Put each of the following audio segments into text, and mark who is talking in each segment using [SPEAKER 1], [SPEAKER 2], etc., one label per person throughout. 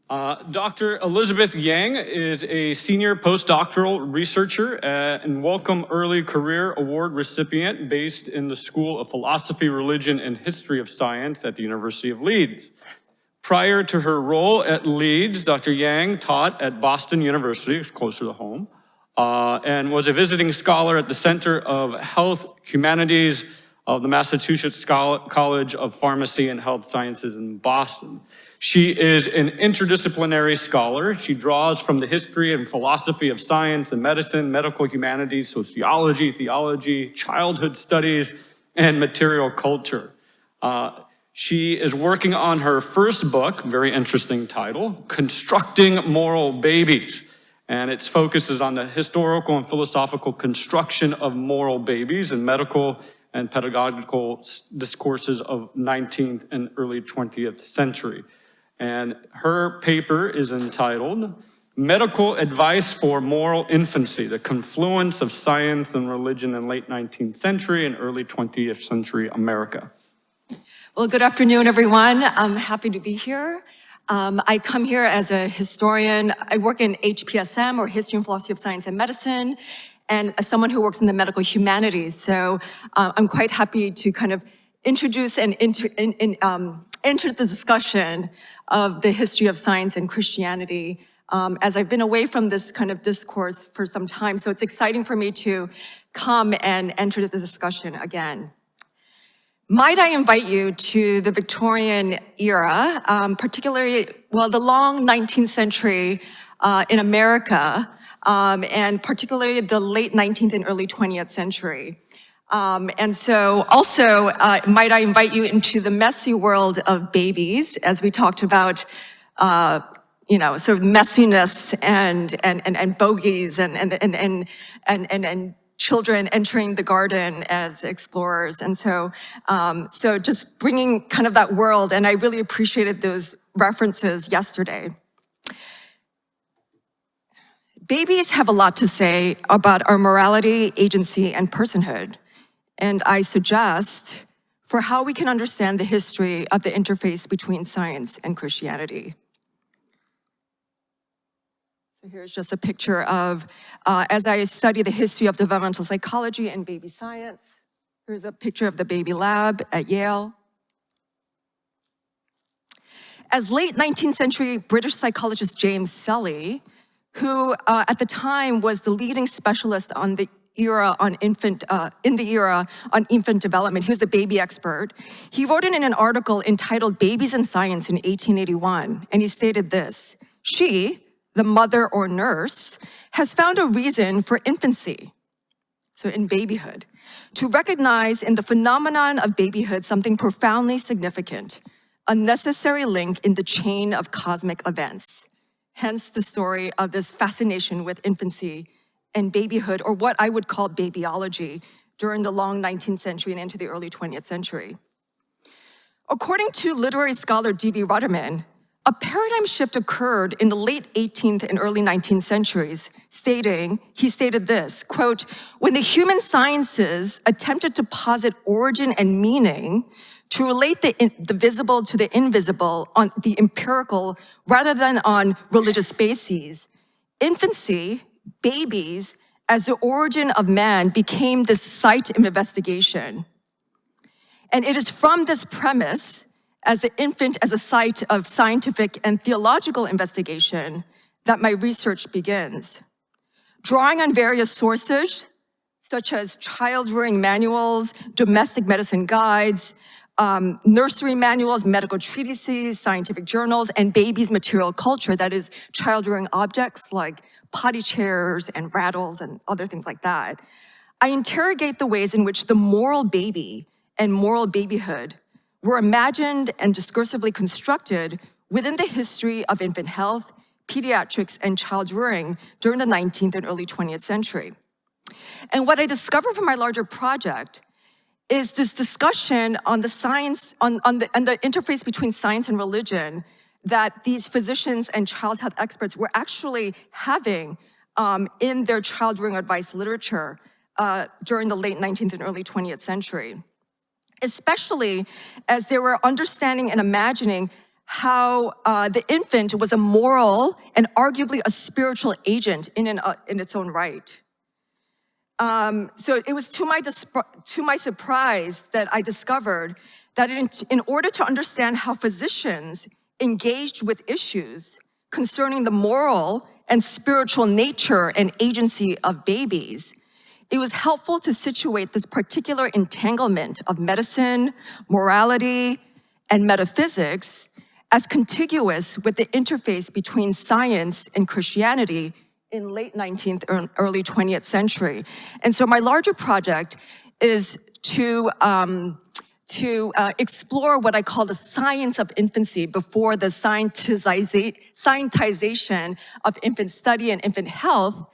[SPEAKER 1] Dr. Elisabeth Yang is a senior postdoctoral researcher and Wellcome Early Career Award recipient based in the School of Philosophy, Religion, and History of Science at the University of Leeds. Prior to her role at Leeds, Dr. Yang taught at Boston University, closer to home, and was a visiting scholar at the Center of Health Humanities of the Massachusetts College of Pharmacy and Health Sciences in Boston. She is an interdisciplinary scholar. She draws from the history and philosophy of science and medicine, medical humanities, sociology, theology, childhood studies, and material culture. She is working on her first book, very interesting title, Constructing Moral Babies. And its focus is on the historical and philosophical construction of moral babies in medical and pedagogical discourses of 19th and early 20th century. And her paper is entitled Medical Advice for Moral Infancy, the Confluence of Science and Religion in Late 19th Century and Early 20th Century America.
[SPEAKER 2] Well, good afternoon, everyone. I'm happy to be here. I come here as a historian. I work in HPSM, or History and Philosophy of Science and Medicine, and as someone who works in the medical humanities. So I'm quite happy to kind of introduce and enter the discussion of the history of science and Christianity, as I've been away from this kind of discourse for some time. So it's exciting for me to come and enter the discussion again. Might I invite you to the Victorian era, particularly, well, the long 19th century in America, and particularly the late 19th and early 20th century. And so also, might I invite you into the messy world of babies, as we talked about, sort of messiness and bogies and children entering the garden as explorers. And so, so just bringing kind of that world, and I really appreciated those references yesterday. Babies have a lot to say about our morality, agency, and personhood. And I suggest for how we can understand the history of the interface between science and Christianity. So here's just a picture of, as I study the history of developmental psychology and baby science. Here's a picture of the baby lab at Yale. As late 19th century British psychologist James Selly, who at the time was the leading specialist on the era on infant development, he was a baby expert. He wrote in an article entitled Babies and Science in 1881, and he stated this: she, the mother or nurse, has found a reason for infancy, so in babyhood, to recognize in the phenomenon of babyhood something profoundly significant, a necessary link in the chain of cosmic events. Hence the story of this fascination with infancy and babyhood, or what I would call babyology, during the long 19th century and into the early 20th century. According to literary scholar D.B. Rudderman, a paradigm shift occurred in the late 18th and early 19th centuries, he stated this, quote, when the human sciences attempted to posit origin and meaning, to relate the visible to the invisible on the empirical rather than on religious bases, infancy, babies, as the origin of man became the site of investigation. And it is from this premise, as the infant as a site of scientific and theological investigation, that my research begins. Drawing on various sources, such as child-rearing manuals, domestic medicine guides, nursery manuals, medical treatises, scientific journals, and babies' material culture, that is, child-rearing objects like potty chairs and rattles and other things like that, I interrogate the ways in which the moral baby and moral babyhood were imagined and discursively constructed within the history of infant health, pediatrics, and child rearing during the 19th and early 20th century. And what I discovered from my larger project is this discussion on the science, on the interface between science and religion that these physicians and child health experts were actually having in their child rearing advice literature during the late 19th and early 20th century, especially as they were understanding and imagining how the infant was a moral and arguably a spiritual agent in its own right. So it was to my surprise that I discovered that in order to understand how physicians engaged with issues concerning the moral and spiritual nature and agency of babies, it was helpful to situate this particular entanglement of medicine, morality, and metaphysics as contiguous with the interface between science and Christianity in late 19th or early 20th century. And so my larger project is to explore what I call the science of infancy before the scientization of infant study and infant health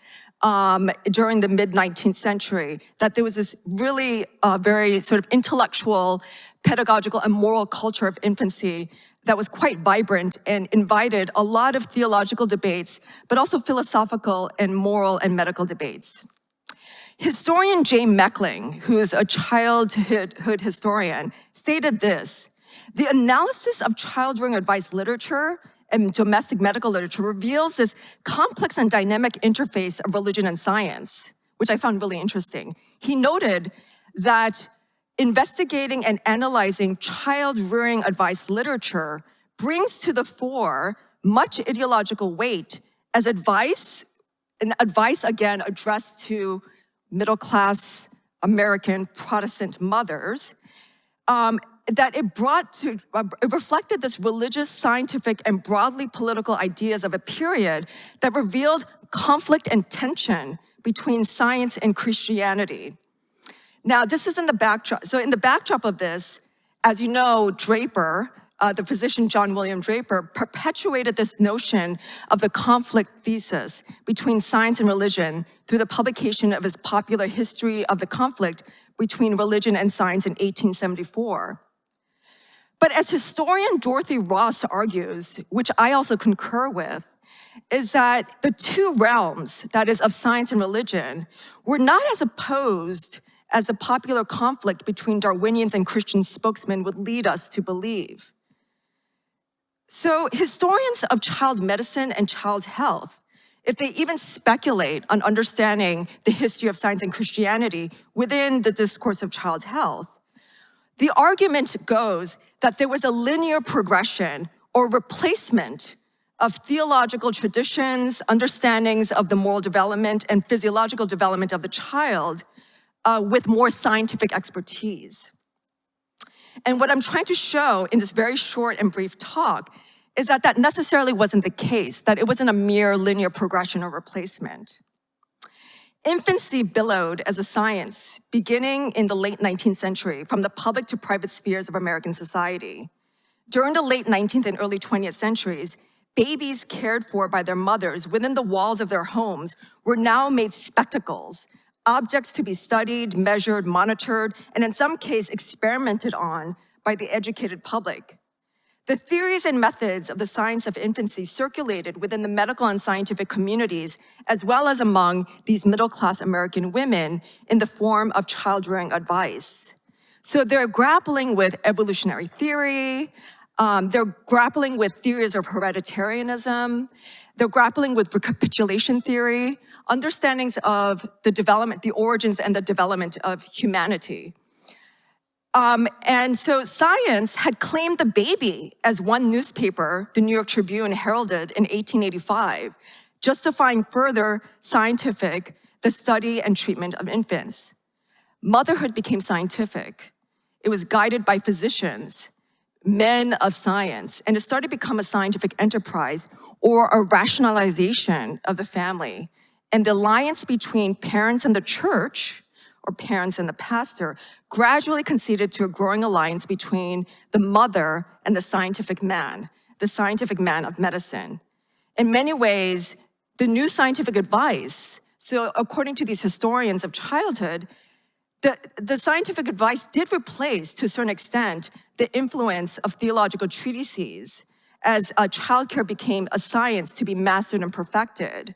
[SPEAKER 2] during the mid-19th century, that there was this really very sort of intellectual, pedagogical, and moral culture of infancy that was quite vibrant and invited a lot of theological debates, but also philosophical and moral and medical debates. Historian Jay Meckling, who's a childhood historian, stated this: the analysis of child-rearing advice literature and domestic medical literature reveals this complex and dynamic interface of religion and science, which I found really interesting. He noted that investigating and analyzing child-rearing advice literature brings to the fore much ideological weight as advice, and advice again addressed to middle-class American Protestant mothers, that it reflected this religious, scientific, and broadly political ideas of a period that revealed conflict and tension between science and Christianity. Now, this is in the backdrop. So in the backdrop of this, as you know, Draper, the physician John William Draper, perpetuated this notion of the conflict thesis between science and religion through the publication of his popular History of the Conflict between Religion and Science in 1874. But as historian Dorothy Ross argues, which I also concur with, is that the two realms, that is of science and religion, were not as opposed as the popular conflict between Darwinians and Christian spokesmen would lead us to believe. So historians of child medicine and child health, if they even speculate on understanding the history of science and Christianity within the discourse of child health, the argument goes that there was a linear progression or replacement of theological traditions, understandings of the moral development and physiological development of the child with more scientific expertise. And what I'm trying to show in this very short and brief talk is that that necessarily wasn't the case, that it wasn't a mere linear progression or replacement. Infancy billowed as a science beginning in the late 19th century from the public to private spheres of American society. During the late 19th and early 20th centuries, babies cared for by their mothers within the walls of their homes were now made spectacles, objects to be studied, measured, monitored, and in some cases experimented on by the educated public. The theories and methods of the science of infancy circulated within the medical and scientific communities, as well as among these middle-class American women in the form of child-rearing advice. So they're grappling with evolutionary theory, they're grappling with theories of hereditarianism, they're grappling with recapitulation theory, understandings of the development, the origins and the development of humanity. And so science had claimed the baby, as one newspaper, the New York Tribune, heralded in 1885, justifying further the study and treatment of infants. Motherhood became scientific. It was guided by physicians, men of science, and it started to become a scientific enterprise or a rationalization of the family. And the alliance between parents and the church, or parents and the pastor, gradually conceded to a growing alliance between the mother and the scientific man of medicine. In many ways, the new scientific advice, so according to these historians of childhood, the scientific advice did replace, to a certain extent, the influence of theological treatises as childcare became a science to be mastered and perfected.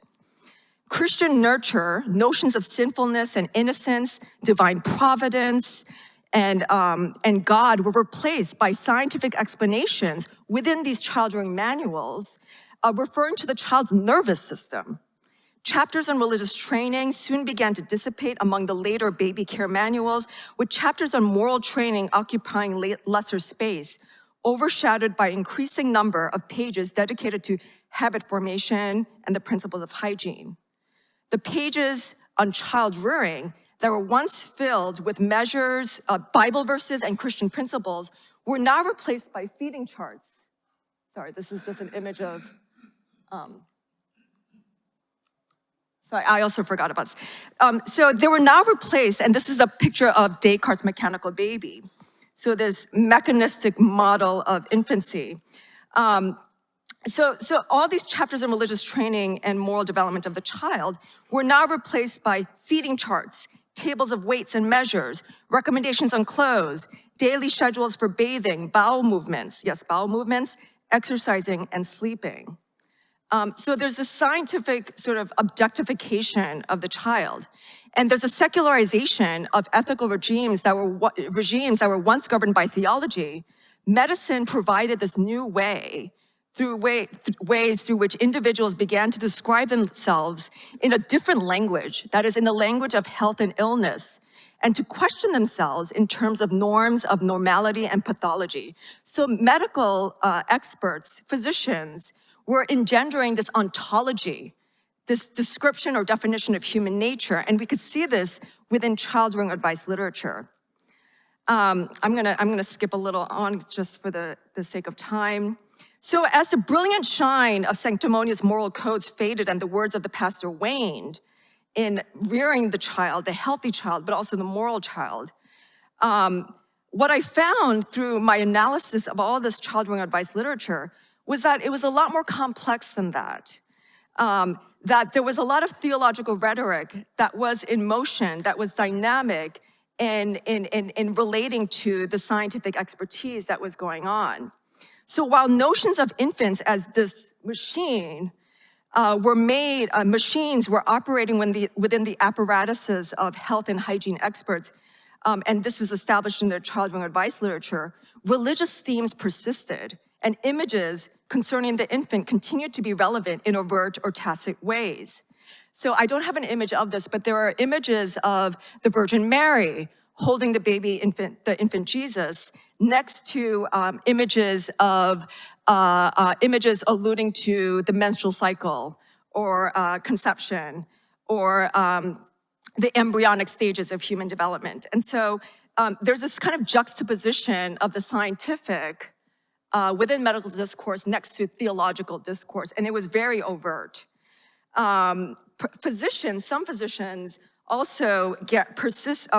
[SPEAKER 2] Christian nurture, notions of sinfulness and innocence, divine providence, and God were replaced by scientific explanations within these child-rearing manuals, referring to the child's nervous system. Chapters on religious training soon began to dissipate among the later baby care manuals, with chapters on moral training occupying lesser space, overshadowed by increasing number of pages dedicated to habit formation and the principles of hygiene. The pages on child rearing that were once filled with measures, Bible verses, and Christian principles were now replaced by feeding charts. Sorry, this is just an image of, sorry, I also forgot about this. So they were now replaced, and this is a picture of Descartes' mechanical baby. So this mechanistic model of infancy. So all these chapters on religious training and moral development of the child were now replaced by feeding charts, tables of weights and measures, recommendations on clothes, daily schedules for bathing, bowel movements, yes, bowel movements, exercising, and sleeping. So there's this scientific sort of objectification of the child. And there's a secularization of ethical regimes that were once governed by theology. Medicine provided this new way, ways through which individuals began to describe themselves in a different language, that is, in the language of health and illness, and to question themselves in terms of norms of normality and pathology. So medical experts, physicians, were engendering this ontology, this description or definition of human nature, and we could see this within child-rearing advice literature. I'm gonna skip a little on just for the sake of time. So as the brilliant shine of sanctimonious moral codes faded and the words of the pastor waned in rearing the child, the healthy child, but also the moral child, what I found through my analysis of all this child-rearing advice literature was that it was a lot more complex than that. That there was a lot of theological rhetoric that was in motion, that was dynamic in relating to the scientific expertise that was going on. So while notions of infants as this machine were made, machines were operating within the apparatuses of health and hygiene experts, and this was established in the child-rearing advice literature, religious themes persisted, and images concerning the infant continued to be relevant in overt or tacit ways. So I don't have an image of this, but there are images of the Virgin Mary holding the baby infant, the infant Jesus, next to images alluding to the menstrual cycle or conception or the embryonic stages of human development. And so there's this kind of juxtaposition of the scientific within medical discourse next to theological discourse, and it was very overt. Some physicians also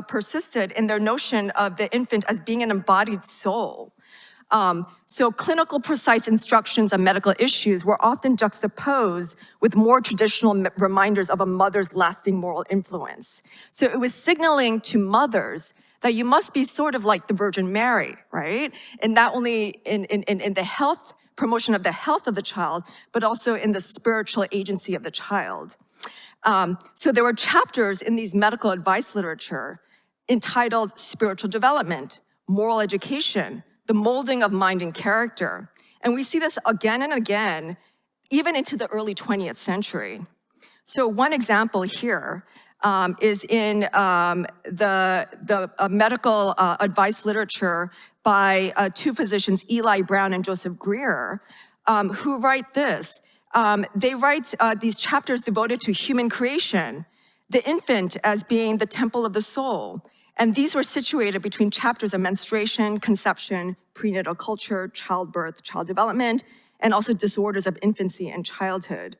[SPEAKER 2] persisted in their notion of the infant as being an embodied soul. So clinical precise instructions on medical issues were often juxtaposed with more traditional reminders of a mother's lasting moral influence. So it was signaling to mothers that you must be sort of like the Virgin Mary, right? And not only in the health, promotion of the health of the child, but also in the spiritual agency of the child. So there were chapters in these medical advice literature entitled Spiritual Development, Moral Education, the Molding of Mind and Character. And we see this again and again, even into the early 20th century. So one example here is in the medical advice literature by two physicians, Eli Brown and Joseph Greer, who write this. They write these chapters devoted to human creation, the infant as being the temple of the soul. And these were situated between chapters of menstruation, conception, prenatal culture, childbirth, child development, and also disorders of infancy and childhood.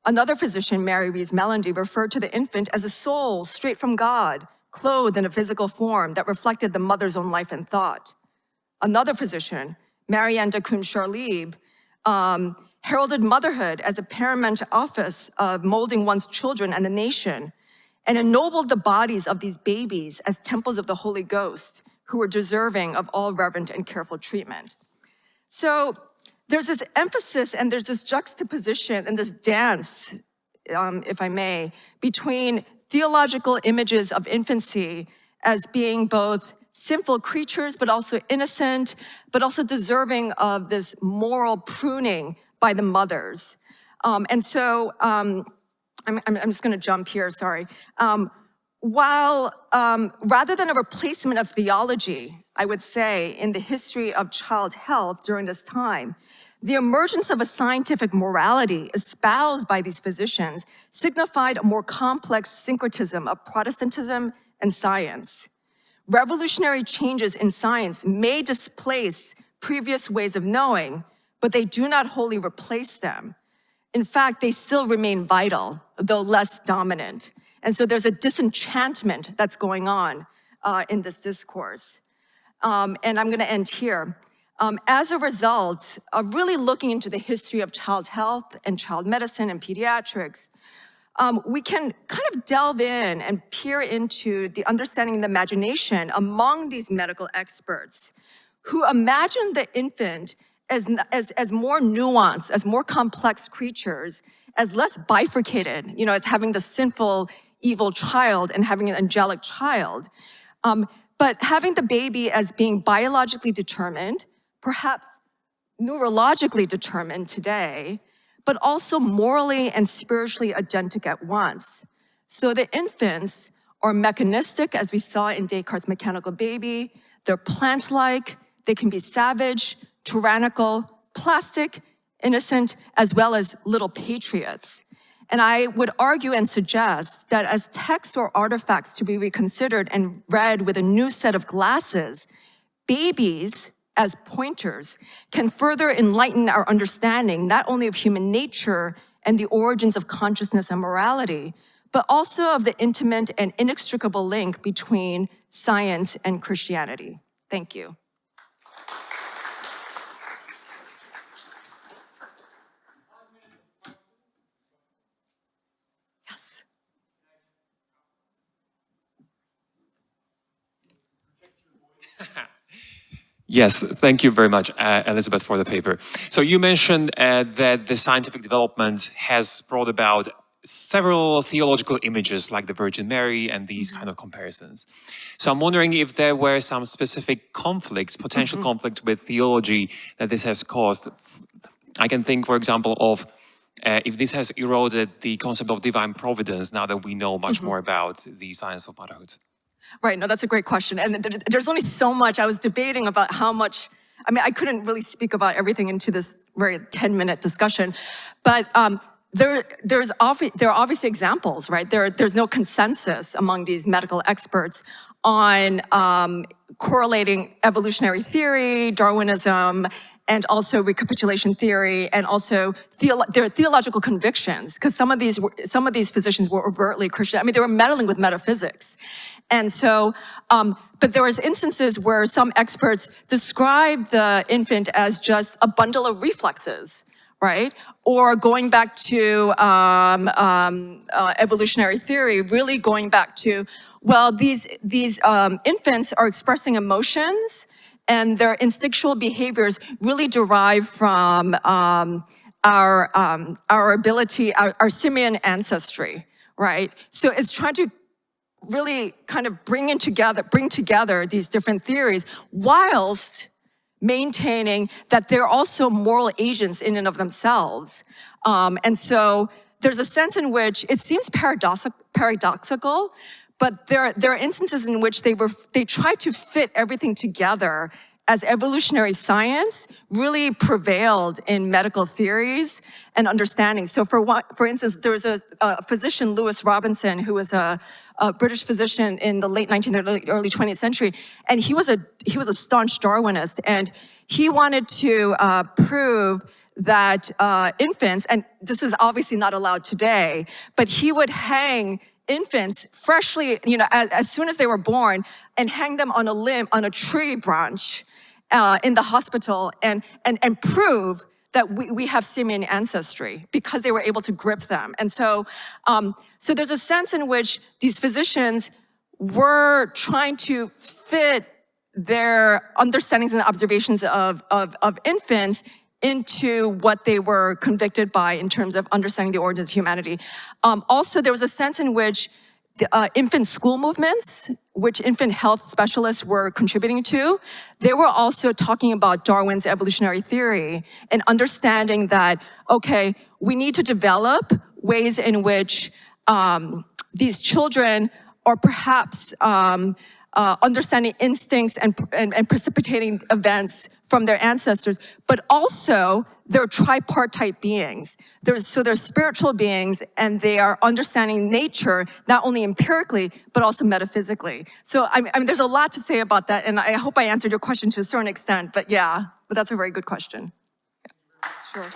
[SPEAKER 2] Another physician, Mary Rees Mellendy, referred to the infant as a soul straight from God, clothed in a physical form that reflected the mother's own life and thought. Another physician, Marianne de Kuhn-Charlieb, heralded motherhood as a paramount office of molding one's children and the nation, and ennobled the bodies of these babies as temples of the Holy Ghost, who were deserving of all reverent and careful treatment. So there's this emphasis and there's this juxtaposition and this dance, if I may, between theological images of infancy as being both sinful creatures, but also innocent, but also deserving of this moral pruning by the mothers. I'm just going to jump here, sorry. Rather than a replacement of theology, I would say, in the history of child health during this time, the emergence of a scientific morality espoused by these physicians signified a more complex syncretism of Protestantism and science. Revolutionary changes in science may displace previous ways of knowing, but they do not wholly replace them. In fact, they still remain vital, though less dominant. And so there's a disenchantment that's going on in this discourse. And I'm going to end here. As a result of really looking into the history of child health and child medicine and pediatrics, we can kind of delve in and peer into the understanding and the imagination among these medical experts who imagine the infant as more nuanced, as more complex creatures, as less bifurcated, as having the sinful, evil child and having an angelic child. But having the baby as being biologically determined, perhaps neurologically determined today, but also morally and spiritually agentic at once. So the infants are mechanistic, as we saw in Descartes' mechanical baby. They're plant-like, they can be savage, tyrannical, plastic, innocent, as well as little patriots. And I would argue and suggest that as texts or artifacts to be reconsidered and read with a new set of glasses, babies as pointers can further enlighten our understanding not only of human nature and the origins of consciousness and morality, but also of the intimate and inextricable link between science and Christianity. Thank you.
[SPEAKER 3] Yes, thank you very much, Elisabeth, for the paper. So you mentioned that the scientific development has brought about several theological images like the Virgin Mary and these kind of comparisons. So I'm wondering if there were some specific conflicts, potential conflicts with theology that this has caused. I can think, for example, of if this has eroded the concept of divine providence now that we know much more about the science of motherhood.
[SPEAKER 2] Right, no, that's a great question. And there's only so much. I was debating about how much, I couldn't really speak about everything into this very 10-minute discussion, but there are obviously examples, right? There's no consensus among these medical experts on correlating evolutionary theory, Darwinism, and also recapitulation theory, and also their theological convictions, because some of these physicians were overtly Christian. They were meddling with metaphysics. And so, but there was instances where some experts described the infant as just a bundle of reflexes, right? Or going back to evolutionary theory, really going back to, well, these infants are expressing emotions, and their instinctual behaviors really derive from our ability, our simian ancestry, right? So it's trying to really kind of bring together these different theories whilst maintaining that they're also moral agents in and of themselves. And so there's a sense in which it seems paradoxical, but there are instances in which they try to fit everything together as evolutionary science really prevailed in medical theories and understanding. So for instance, there was a physician, Lewis Robinson, who was a British physician in the late 19th, early 20th century, and he was a staunch Darwinist, and he wanted to prove that infants, and this is obviously not allowed today, but he would hang infants freshly, as soon as they were born, and hang them on a limb, on a tree branch in the hospital, and prove that we have simian ancestry because they were able to grip them. And so, so there's a sense in which these physicians were trying to fit their understandings and observations of infants into what they were convicted by in terms of understanding the origins of humanity. Also, there was a sense in which the infant school movements, which infant health specialists were contributing to, they were also talking about Darwin's evolutionary theory and understanding that, okay, we need to develop ways in which these children are perhaps understanding instincts and precipitating events from their ancestors, but also they're tripartite beings. So they're spiritual beings, and they are understanding nature, not only empirically, but also metaphysically. So I mean, there's a lot to say about that, and I hope I answered your question to a certain extent, but yeah, but that's a very good question. Yeah. Sure.